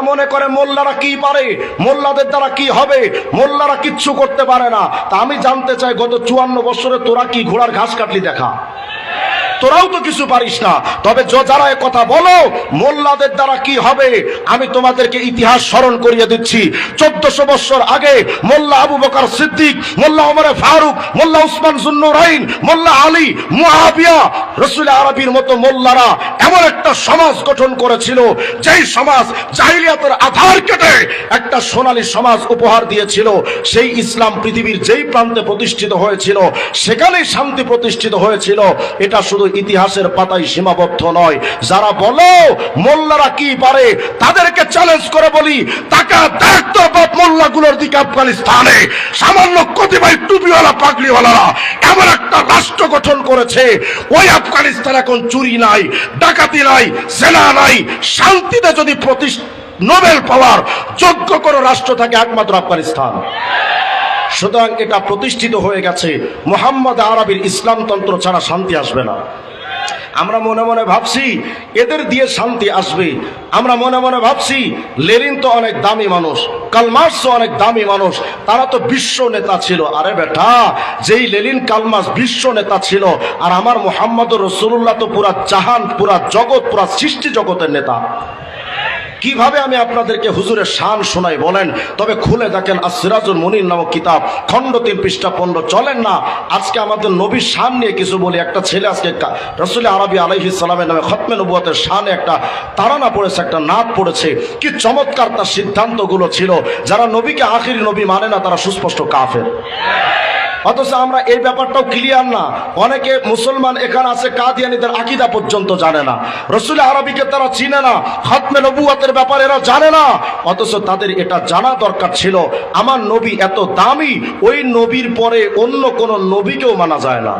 মনে করে মোল্লারা কি পারে, মোল্লাদের দ্বারা কি হবে, মোল্লারা কিচ্ছু করতে পারে না। তা আমি জানতে চাই, গত 54 বছরে তোরা কি ঘোড়ার ঘাস কাটলি দেখা? তোরাও তো কিছু পারিস না। তবে যারা কথা বলো মোল্লাদের দ্বারা কি হবে, আমি তোমাদেরকে ইতিহাস স্মরণ করিয়ে দিচ্ছি। 1400 বছর আগে মোল্লা আবু বকর সিদ্দিক, মোল্লা ওমর ফারুক, মোল্লা উসমান যুন্নুরাইন, মোল্লা আলী, মুআবিয়া, রাসূল আরবির মতো মোল্লারা এমন একটা সমাজ গঠন করেছিল, যেই সমাজ জাহিলিয়াতের আধার কেটে একটা সোনালী সমাজ উপহার দিয়েছিল। সেই ইসলাম পৃথিবীর যেই প্রান্তে প্রতিষ্ঠিত হয়েছিল সেখানেই শান্তি প্রতিষ্ঠিত হয়েছিল। এটা শুধু ইতিহাসের পাতায় সীমাবদ্ধ নয়। যারা বলো মোল্লারা কি পারে, তাদেরকে চ্যালেঞ্জ করে বলি, টাকা দেখতো বাপ মোল্লাগুলোর দিকে আফগানিস্তানে সামান্য কতিপয় টুপিওয়ালা পাগড়িওয়ালারা এমন একটা রাষ্ট্র গঠন করেছে, ওই আফগানিস্তান এখন চুরি নাই, ডাকাতি নাই, জেনা নাই, শান্তিতে যদি নোবেল পাওয়ার যোগ্য কোনো রাষ্ট্র থাকে একমাত্র আফগানিস্তান। সুতরাং এটা প্রতিষ্ঠিত হয়ে গেছে, মুহাম্মদ আরবির ইসলামতন্ত্র ছাড়া শান্তি আসবে না। আমরা মনে মনে ভাবছি এদের দিয়ে শান্তি আসবে। আমরা মনে মনে ভাবছি লেনিন তো অনেক দামি মানুষ, কার্ল মার্কস অনেক দামি মানুষ, তারা তো বিশ্ব নেতা ছিল। আরে বেটা, যেই লেনিন কার্ল মার্কস বিশ্ব নেতা ছিল, আর আমার মুহাম্মদ রাসূলুল্লাহ তো পুরা জাহান, পুরা জগৎ, পুরা সৃষ্টি জগতের নেতা। কিভাবে আমি আপনাদেরকে হুজুরের শান শোনাই বলেন? তবে খুলে দেখেন আস-সিরাজুল মুনির নামক কিতাব, খণ্ড 3 পৃষ্ঠা 15। চলেন না আজকে আমাদের নবীর শান নিয়ে কিছু বলি। একটা ছেলে আজকে রাসূল আরবি আলাইহিস সালামের নামে খতমে নবুয়তের শানে একটা তারানা পড়েছে, একটা নাত পড়েছে। কি চমৎকার তার সিদ্ধান্তগুলো ছিল। যারা নবীকে আখিরি নবী মানে না তারা সুস্পষ্ট কাফের। অথচ আমরা এই ব্যাপারটাও ক্লিয়ার না। অনেকে মুসলমান এখানে আছে কাদিয়ানীদের আকীদা পর্যন্ত জানে না, রাসূল আরবিকে তারা চিনে না, খতমে নবুয়তের ব্যাপারে এরা জানে না। অথচ তাদের এটা জানা দরকার ছিল, আমার নবী এত দামি, ওই নবীর পরে অন্য কোন নবীকেও মানা যায় না।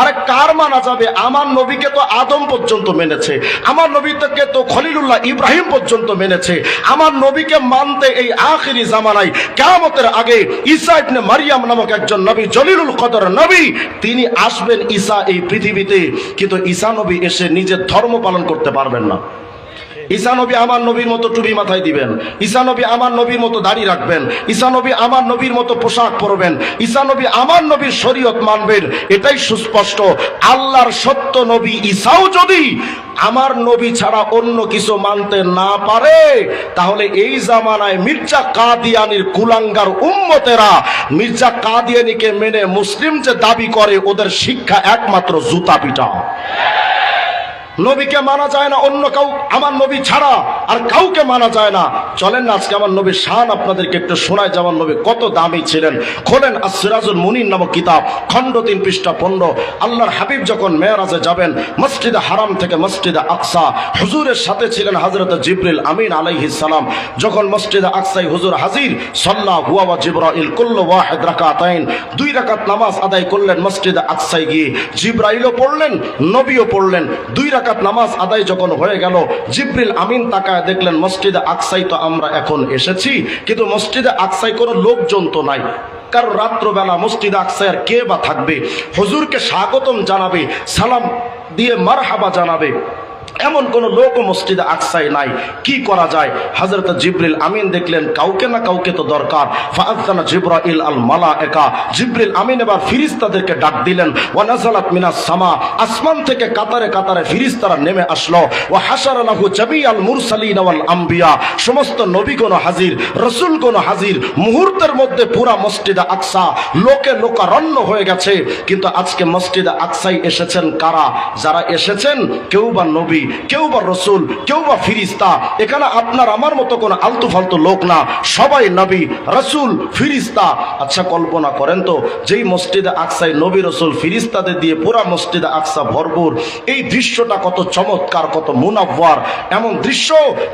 আরে কার মানা যাবে? আমার নবীকে তো আদম পর্যন্ত মেনেছে, আমার নবীকে তো খলিলুল্লাহ ইব্রাহিম পর্যন্ত মেনেছে। আমার নবীকে মানতে এই আখিরি জামানায় কিয়ামতের আগে ঈসা ইবনে মারইয়াম নামক একজন নবী, জলিলুল কদর নবী, তিনি আসবেন ঈসা এই পৃথিবীতে। কিন্তু ঈসা নবী এসে নিজের ধর্ম পালন করতে পারবেন না। ঈসা নবী আমার নবীর মতো টুপি মাথায় দিবেন, ঈসা নবী আমার নবীর মতো দাড়ি রাখবেন, ঈসা নবী আমার নবীর মতো পোশাক পরবেন, ঈসা নবী আমার নবীর শরীয়ত মানবেন। এটাই সুস্পষ্ট। আল্লাহর সত্য নবী ঈসাও যদি আমার নবী ছাড়া অন্য কিছু মানতে না পারে, তাহলে এই জামানায় মির্জা কাদিয়ানির কুলাঙ্গার উম্মতেরা মির্জা কাদিয়ানিকে মেনে মুসলিম যে দাবি করে, ওদের শিক্ষা একমাত্র জুতা পিটা। নবীকে মানা যায় না অন্য কাউ, আমার নবী ছাড়া আর কাউকে মানা যায় না। চলেন না আজকে আমার নবীর শান আপনাদেরকে একটু শোনায়, যেমন নবী কত দামি ছিলেন। খোলেন আস-সিরাজুল মুনির নামক কিতাব, খণ্ড 3 পৃষ্ঠা 15। আল্লাহর হাবিব যখন মেরাজে যাবেন মসজিদে হারাম থেকে মসজিদে আকসা, হুজুরের সাথে ছিলেন হযরত জিবরিল আমিন আলাইহিস সালাম। যখন মসজিদে আকসায় হুজুর হাজির, সাল্লা হুয়া ওয়া জিবরাইল কুল্লু ওয়াহিদ রাকাতাইন, 2 রাকাত নামাজ আদায় করলেন মসজিদে আকসায় গিয়ে। জিবরাইলও পড়লেন, নবীও পড়লেন। 2 রাকাত নামাজ আদায় যখন হয়ে গেল, জিবরিল আমিন তাকায় দেখলেন মসজিদে আকসায় তো আমরা এখন এসেছি, কিন্তু মসজিদে আকসায় কোনো লোকজন তো নাই। কারণ রাত্রবেলা মসজিদে আকসায় আর কে বা থাকবে? হুজুরকে স্বাগতম জানাবে, সালাম দিয়ে মারহাবা জানাবে, এমন কোন লোক মসজিদে আকসায় নাই। কি করা যায়? হযরত জিবরিল আমিন দেখলেন কাউকে না কাউকে তো দরকার। ফাআযানা জিবরাইল আল মালায়েকা, জিবরিল আমিন এবার ফেরেশতাদেরকে ডাক দিলেন। ওয়া নাযালাত মিনাস সামা, আসমান থেকে কাতারে কাতারে ফেরেশতারা নেমে আসলো। ওয়া হাশারা লাহু জামিআল মুরসালিন ওয়াল আম্বিয়া, সমস্ত নবীগণ হাজির, রাসূলগণ হাজির। মুহূর্তের মধ্যে পুরা মসজিদে আকসা লোকে লোকারণ্য হয়ে গেছে। কিন্তু আজকে মসজিদে আকসায় এসেছেন কারা? যারা এসেছেন কেউ বা নবী, কেউ বা রসুল, কেউ বা ফিরিস্তা। এখানে আপনার আমার মতো কোনো আলতু ফালতু লোক না, সবাই নবী, রসুল, ফিরিস্তা। আচ্ছা কল্পনা করেন তো, যেই মসজিদে আকসায় নবী, রসুল, ফিরিস্তাদের দিয়ে পুরা মসজিদে আকসা ভরপুর, এই দৃশ্যটা কত চমৎকার, কত মুনাব্বার। এমন দৃশ্য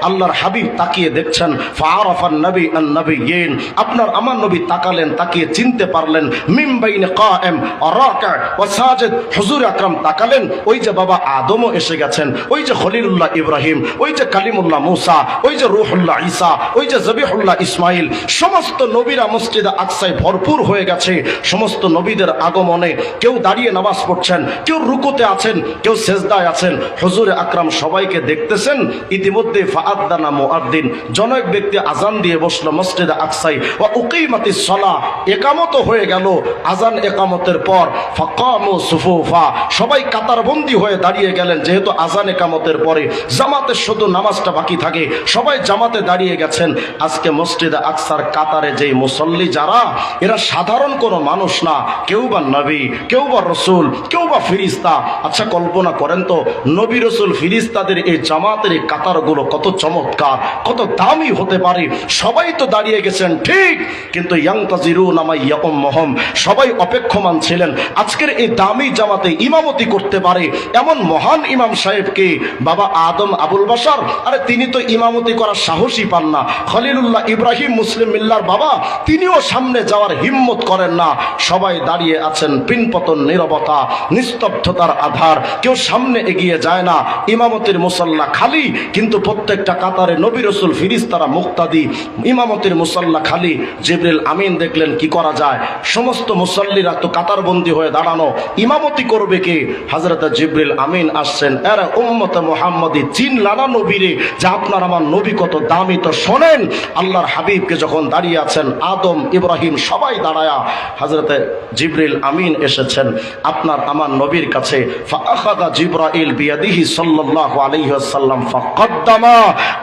আল্লাহর হাবিব তাকিয়ে দেখছেন। ফাআরাফান নবী আন নবিয়্যিন, আপনার আমার নবী তাকালেন, তাকিয়ে চিনতে পারলেন। মিন বাইনে কায়েম ওয়া রাকি' ওয়া সাজিদ, হুজুর আকরাম তাকালেন, ওই যে বাবা আদমও এসে গেছেন, ওই যে খলিলুল্লাহ ইব্রাহিম, ওই যে কালিমুল্লাহ মুসা, ওই যে রূহুল্লাহ ঈসা, ওই যে জবিহুল্লাহ ইসমাইল, সমস্ত নবীরা মসজিদে আকসায় ভরপুর হয়ে গেছে। সমস্ত নবীদের আগমনে কেউ দাঁড়িয়ে নামাজ পড়ছেন, কেউ রুকুতে আছেন, কেউ সেজদায় আছেন। হুজুর আকরাম সবাইকে দেখতেছেন। ইতিমধ্যে ফাআদ্দানা মুআদ্দিন, জনক ব্যক্তি আজান দিয়ে বসলো মসজিদে আকসায়। ওয়া উকিমাতিস সালাহ, একামত হয়ে গেল। আজান একামতের পর ফাকামু সুফুফা, সবাই কাতারবন্দি হয়ে দাঁড়িয়ে গেলেন। যেহেতু আজান একামতের পরে জামাতের শুধু নামাজটা বাকি থাকে, সবাই জামাতে দাঁড়িয়ে গেছেন। আজকে মসজিদে আকসার কাতারে যেই মুসল্লি যারা, এরা সাধারণ কোনো মানুষ না, কেউ বা নবী, কেউ বা রসুল, কেউ বা ফিরিস্তা। আচ্ছা কল্পনা করেন তো, নবী রসুল ফিরিস্তাদের এই জামাতের এই কাতারগুলো কত চমৎকার, কত দামি হতে পারে। সবাই তো দাঁড়িয়ে গেছেন ঠিক, কিন্তু ইয়ান্তাজিরুনা মা ইয়াউম্মুহুম, সবাই অপেক্ষমান ছিলেন আজকের এই দামি জামাতে ইমামতি করতে পারে এমন মহান ইমাম সাহেবকে। বাবা আদম আবুল বাশার, আরে তিনি তো ইমামতি করার সাহসই পান না। খলিলুল্লাহ ইব্রাহিম মুসলিম মিল্লার বাবা, তিনিও সামনে যাওয়ার হিম্মত করেন না। সবাই দাঁড়িয়ে আছেন, পিনপতন নীরবতা, নিস্তব্ধতার আধার, কেউ সামনে এগিয়ে যায় না। ইমামতির মুসাল্লা খালি, কিন্তু প্রত্যেকটা কাতারে নবী রসুল ফিরিস্তারা মুক্তাদি, ইমামতির মুসাল্লা খালি। জিবরিল আমিন দেখলেন কি করা যায়, সমস্ত মুসল্লিরা তো কাতারবন্দি হয়ে দাঁড়ানো, ইমামতি করবে কে? হযরত জিবরিল আমিন আসছেন। এরা উম্মতে মুহাম্মাদি চিনলানা নবীরে, যে আপনার আমার নবী কত দামি। তো শোনেন, আল্লাহর হাবিবকে যখন দাঁড়িয়ে আছেন, আদম ইব্রাহিম সবাই দাঁড়ায়া, হযরত জিবরিল আমিন এসেছেন আপনার আমার নবীর কাছে। ফাআখাযা জিবরাইল বিয়াদিহি সাল্লাল্লাহু আলাইহি ওয়াসাল্লাম ফাকাদ্দামা,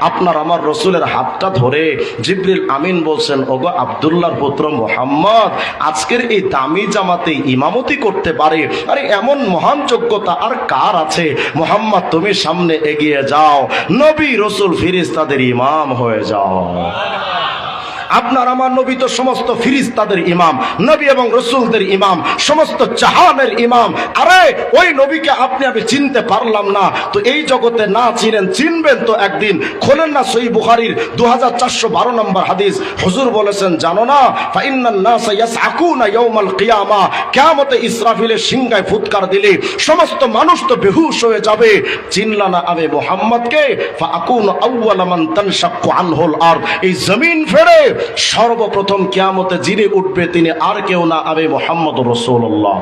আপনার আমার রাসূলের হাতটা ধরে জিবরিল আমিন বলছেন, ওগো আব্দুল্লাহর পুত্র মুহাম্মদ, আজকের এই দামি জামাতে ইমামতি করতে পারে, আরে এমন মহান যোগ্যতা আর কার আছে? মুহাম্মদ তুমি সামনে এগিয়ে যাও, নবী রসুল ফিরিস্তাদের ইমাম হয়ে যাও। আপনার আমার নবী তো সমস্ত ফিরিস্তাদের ইমাম, নবী এবং রসুলদের ইমাম, সমস্ত জাহানের ইমাম। আরে ওই নবীকে আপনি আমি চিনতে পারলাম না, তো এই জগতে না চিনেন, চিনবেন তো একদিন। খোলেন না সহিহ বুখারীর 2412 নম্বর হাদিস। হুজুর বলেছেন, জানো না, ফাইন্নান নাসা ইয়াসআকুনা ইয়াউমাল কিয়ামা, কিয়ামতে ইসরাফিলের সিংহায় ফুৎকার দিলে সমস্ত মানুষ তো বেহুশ হয়ে যাবে। চিনলা না আমি মুহাম্মদকে, ফাআকুনু আউওয়ালা মান তানশাক্কু আনহুল আরদ, এই জমিন ফেড়ে সর্বপ্রথম কিয়ামতে যিনি উঠবে তিনি আর কেউ না, আমি মুহাম্মদুর রাসূলুল্লাহ।